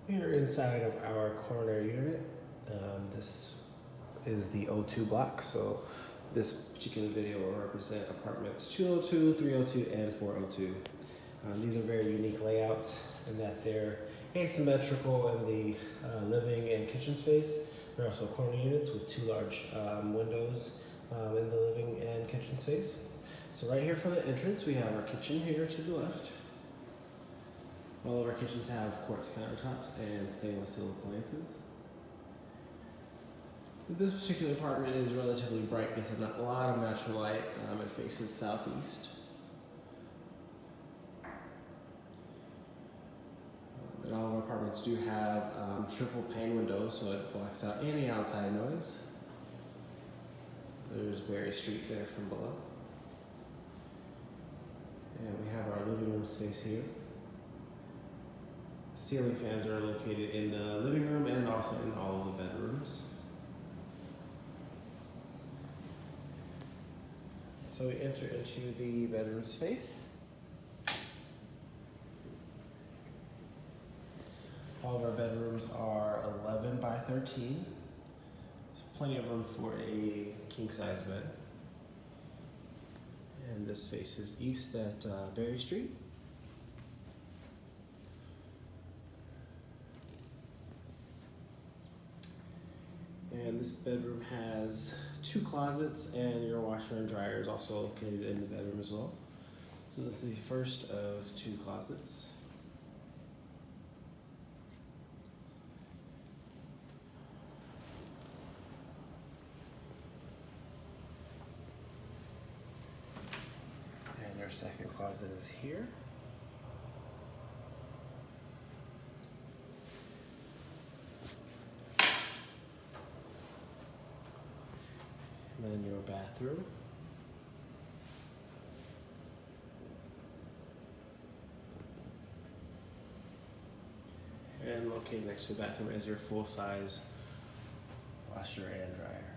Here inside of our corner unit, this is the O2 block. So this particular video will represent apartments 202, 302, and 402. These are very unique layouts in that they're asymmetrical in the living and kitchen space. They're also corner units with two large windows in the living and kitchen space. So right here from the entrance, we have our kitchen here to the left. All of our kitchens have quartz countertops and stainless steel appliances. This particular apartment is relatively bright, gets a lot of natural light. It faces southeast. And all of our apartments do have triple pane windows, so it blocks out any outside noise. There's Berry Street there from below. And we have our living room space here. Ceiling fans are located in the living room and also in all of the bedrooms. So we enter into the bedroom space. All of our bedrooms are 11 by 13. So plenty of room for a king size bed. And this faces east at Berry Street. And this bedroom has two closets, and your washer and dryer is also located in the bedroom as well. So this is the first of two closets. And your second closet is here. And then your bathroom. And located next to the bathroom is your full-size washer and dryer.